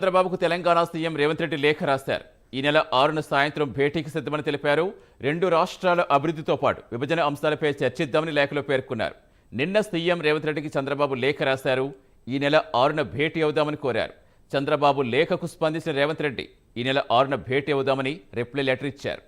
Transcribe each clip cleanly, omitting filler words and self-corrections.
చంద్రబాబుకు తెలంగాణ సీఎం రేవంత్ రెడ్డి లేఖ రాశారు. ఈ నెల 6న సాయంత్రం భేటీకి సిద్ధమని తెలిపారు. రెండు రాష్ట్రాల అభివృద్ధితో పాటు విభజన అంశాలపై చర్చిద్దామని లేఖలో పేర్కొన్నారు. నిన్న సీఎం రేవంత్ రెడ్డికి చంద్రబాబు లేఖ రాశారు. ఈ నెల 6న భేటీ అవుదామని కోరారు. చంద్రబాబు లేఖకు స్పందించిన రేవంత్ రెడ్డి ఈ నెల 6న భేటీ అవుదామని రిప్లై లెటర్ ఇచ్చారు.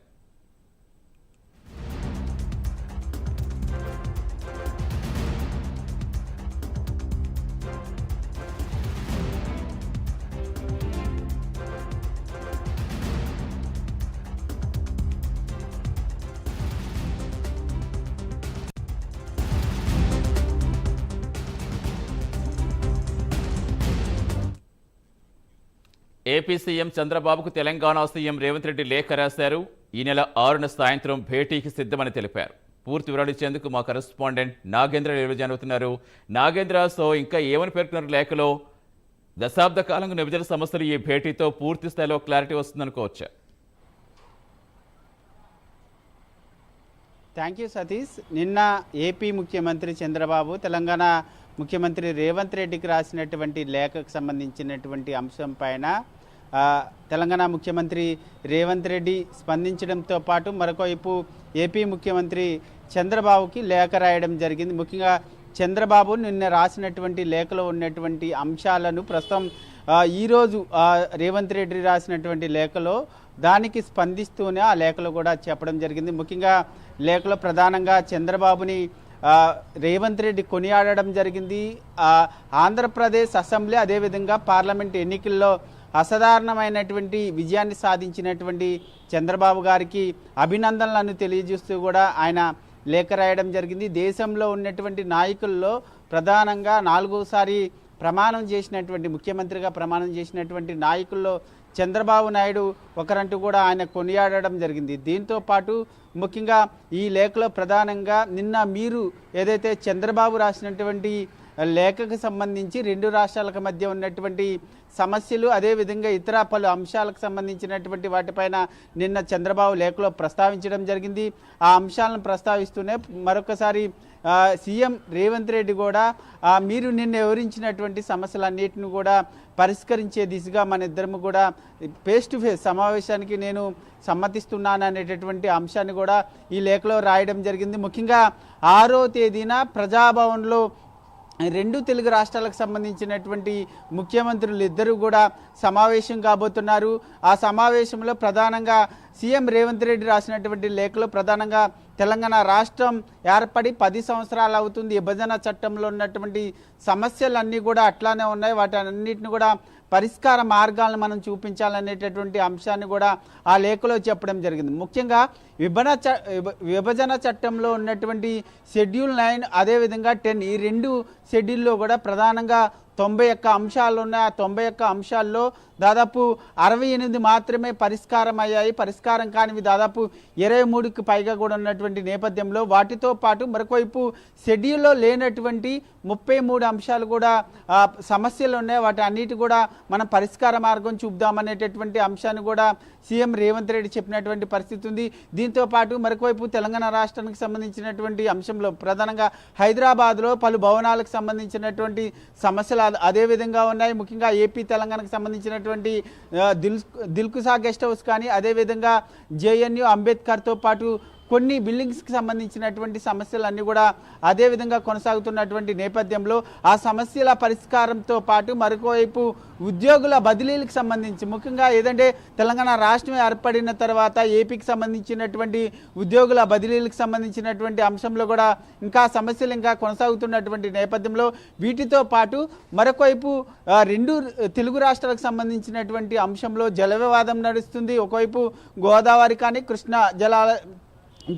ఏపీ సీఎం చంద్రబాబుకు తెలంగాణ సీఎం రేవంత్ రెడ్డి లేఖ రాశారు. ఈ నెల 6న సాయంత్రం భేటీకి సిద్ధమని తెలిపారు. పూర్తి వివరాలు ఇచ్చేందుకు మా కరెస్పాండెంట్ నాగేంద్ర అవుతున్నారు. నాగేంద్ర, సో ఇంకా ఏమని పేర్కొన్నారు లేఖలో? దశాబ్ద కాలంగా విభజన సమస్యలు ఈ భేటీతో పూర్తి స్థాయిలో క్లారిటీ వస్తుందనుకోవచ్చా? Thank you Satish. నిన్న ఏపీ ముఖ్యమంత్రి చంద్రబాబు తెలంగాణ ముఖ్యమంత్రి రేవంత్ రెడ్డికి రాసినటువంటి లేఖకు సంబంధించినటువంటి అంశం పైన తెలంగాణ ముఖ్యమంత్రి రేవంత్ రెడ్డి స్పందించడంతో పాటు మరొకవైపు ఏపీ ముఖ్యమంత్రి చంద్రబాబుకి లేఖ రాయడం జరిగింది. ముఖ్యంగా చంద్రబాబు నిన్న రాసినటువంటి లేఖలో ఉన్నటువంటి అంశాలను ప్రస్తుతం ఈరోజు రేవంత్ రెడ్డి రాసినటువంటి లేఖలో దానికి స్పందిస్తూనే ఆ లేఖలో కూడా చెప్పడం జరిగింది. ముఖ్యంగా లేఖలో ప్రధానంగా చంద్రబాబుని రేవంత్ రెడ్డి కొనియాడడం జరిగింది. ఆంధ్రప్రదేశ్ అసెంబ్లీ అదేవిధంగా పార్లమెంట్ ఎన్నికల్లో అసాధారణమైనటువంటి విజయాన్ని సాధించినటువంటి చంద్రబాబు గారికి అభినందనలను తెలియజేస్తూ కూడా ఆయన లేఖ రాయడం జరిగింది. దేశంలో ఉన్నటువంటి నాయకుల్లో ప్రధానంగా 4వసారి ప్రమాణం చేసినటువంటి ముఖ్యమంత్రిగా ప్రమాణం చేసినటువంటి నాయకుల్లో చంద్రబాబు నాయుడు ఒకరంటూ కూడా ఆయన కొనియాడడం జరిగింది. దీంతో పాటు ముఖ్యంగా ఈ లేఖలో ప్రధానంగా నిన్న మీరు ఏదైతే చంద్రబాబు రాసినటువంటి లేఖకు సంబంధించి రెండు రాష్ట్రాలకు మధ్య ఉన్నటువంటి సమస్యలు అదేవిధంగా ఇతర పలు అంశాలకు సంబంధించినటువంటి వాటిపైన నిన్న చంద్రబాబు లేఖలో ప్రస్తావించడం జరిగింది. ఆ అంశాలను ప్రస్తావిస్తూనే మరొకసారి సీఎం రేవంత్ రెడ్డి కూడా మీరు నిన్న వివరించినటువంటి సమస్యలన్నిటిని కూడా పరిష్కరించే దిశగా మన ఇద్దరము కూడా ఫేస్ టు ఫేస్ సమావేశానికి నేను సమ్మతిస్తున్నాను అనేటటువంటి అంశాన్ని కూడా ఈ లేఖలో రాయడం జరిగింది. ముఖ్యంగా 6వ తేదీన ప్రజాభవన్లో రెండు తెలుగు రాష్ట్రాలకు సంబంధించినటువంటి ముఖ్యమంత్రులు ఇద్దరు కూడా సమావేశం కాబోతున్నారు. ఆ సమావేశంలో ప్రధానంగా సీఎం రేవంత్ రెడ్డి రాసినటువంటి లేఖలో ప్రధానంగా తెలంగాణ రాష్ట్రం ఏర్పడి 10 సంవత్సరాలు అవుతుంది. విభజన చట్టంలో ఉన్నటువంటి సమస్యలన్నీ కూడా అట్లానే ఉన్నాయి. వాటి అన్నిటిని కూడా పరిష్కార మార్గాలను మనం చూపించాలనేటటువంటి అంశాన్ని కూడా ఆ లేఖలో చెప్పడం జరిగింది. ముఖ్యంగా విభజన చట్టంలో ఉన్నటువంటి షెడ్యూల్ 9 అదేవిధంగా 10 ఈ రెండు షెడ్యూల్లో కూడా ప్రధానంగా 91 అంశాలు ఉన్నాయి. ఆ 91 అంశాల్లో దాదాపు 68 మాత్రమే పరిష్కారం అయ్యాయి. పరిష్కారం కానివి దాదాపు 23కి పైగా కూడా ఉన్నటువంటి నేపథ్యంలో వాటితో పాటు మరొకవైపు షెడ్యూల్లో లేనటువంటి 33 అంశాలు కూడా సమస్యలు ఉన్నాయి. వాటి అన్నిటి కూడా మనం పరిష్కార మార్గం చూపుదామనేటటువంటి అంశాన్ని కూడా సీఎం రేవంత్ రెడ్డి చెప్పినటువంటి పరిస్థితి ఉంది. దీంతో పాటు మరొకవైపు తెలంగాణ రాష్ట్రానికి సంబంధించినటువంటి అంశంలో ప్రధానంగా హైదరాబాద్లో పలు భవనాలకు సంబంధించినటువంటి సమస్యలు అదేవిధంగా ఉన్నాయి. ముఖ్యంగా ఏపీ తెలంగాణకు సంబంధించినటువంటి దిల్కుషా గెస్ట్ హౌస్ కానీ అదేవిధంగా జేఎన్యూ అంబేద్కర్తో పాటు కొన్ని బిల్డింగ్స్కి సంబంధించినటువంటి సమస్యలన్నీ కూడా అదేవిధంగా కొనసాగుతున్నటువంటి నేపథ్యంలో ఆ సమస్యల పరిష్కారంతో పాటు మరొకవైపు ఉద్యోగుల బదిలీలకు సంబంధించి ముఖ్యంగా ఏదంటే తెలంగాణ రాష్ట్రం ఏర్పడిన తర్వాత ఏపీకి సంబంధించినటువంటి ఉద్యోగుల బదిలీలకు సంబంధించినటువంటి అంశంలో కూడా ఇంకా సమస్యలు ఇంకా కొనసాగుతున్నటువంటి నేపథ్యంలో వీటితో పాటు మరొకవైపు రెండు తెలుగు రాష్ట్రాలకు సంబంధించినటువంటి అంశంలో జల వివాదం నడుస్తుంది. ఒకవైపు గోదావరి కానీ కృష్ణా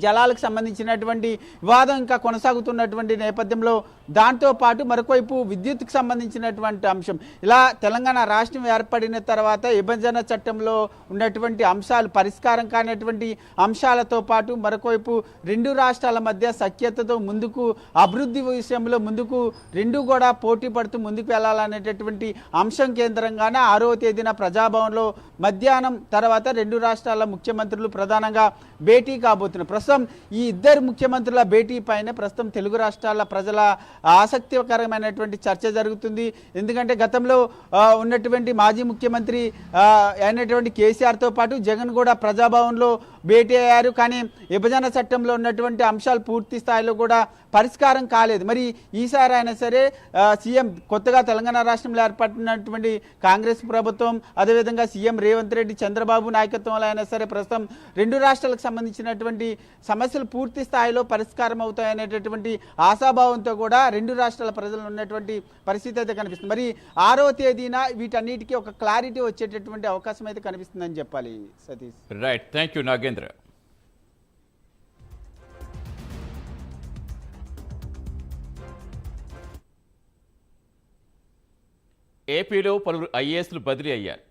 జలాలకు సంబంధించినటువంటి వివాదం ఇంకా కొనసాగుతున్నటువంటి నేపథ్యంలో దాంతోపాటు మరొకవైపు విద్యుత్కు సంబంధించినటువంటి అంశం ఇలా తెలంగాణ రాష్ట్రం ఏర్పడిన తర్వాత విభజన చట్టంలో ఉన్నటువంటి అంశాలు పరిష్కారం కానటువంటి అంశాలతో పాటు మరొకవైపు రెండు రాష్ట్రాల మధ్య సఖ్యతతో ముందుకు అభివృద్ధి విషయంలో ముందుకు రెండు కూడా పోటీ పడుతూ ముందుకు వెళ్ళాలనేటటువంటి అంశం కేంద్రంగానే 6వ తేదీన ప్రజాభవన్లో మధ్యాహ్నం తర్వాత రెండు రాష్ట్రాల ముఖ్యమంత్రులు ప్రధానంగా భేటీ కాబోతున్నారు. ప్రస్తుతం ఈ ఇద్దరు ముఖ్యమంత్రుల భేటీ పైన ప్రస్తుతం తెలుగు రాష్ట్రాల ప్రజల ఆసక్తికరమైనటువంటి చర్చ జరుగుతుంది. ఎందుకంటే గతంలో ఉన్నటువంటి మాజీ ముఖ్యమంత్రి అయినటువంటి కేసీఆర్తో పాటు జగన్ కూడా ప్రజాభవన్లో భేటీ అయ్యారు. కానీ విభజన చట్టంలో ఉన్నటువంటి అంశాలు పూర్తి స్థాయిలో కూడా పరిష్కారం కాలేదు. మరి ఈసారి అయినా సరే సీఎం కొత్తగా తెలంగాణ రాష్ట్రంలో ఏర్పడినటువంటి కాంగ్రెస్ ప్రభుత్వం, అదేవిధంగా సీఎం రేవంత్ రెడ్డి, చంద్రబాబు నాయకత్వంలో అయినా సరే ప్రస్తుతం రెండు రాష్ట్రాలకు సంబంధించినటువంటి సమస్యలు పూర్తి స్థాయిలో పరిష్కారం అవుతాయనేటటువంటి ఆశాభావంతో కూడా రెండు రాష్ట్రాల ప్రజలు ఉన్నటువంటి పరిస్థితి అయితే కనిపిస్తుంది. మరి 6వ తేదీన వీటన్నిటికీ ఒక క్లారిటీ వచ్చేటటువంటి అవకాశం అయితే కనిపిస్తుందని చెప్పాలి Satish. Right, thank you Nagendra. ఏపీలో పలువురు ఐఏఎస్లు బదిలీ అయ్యారు.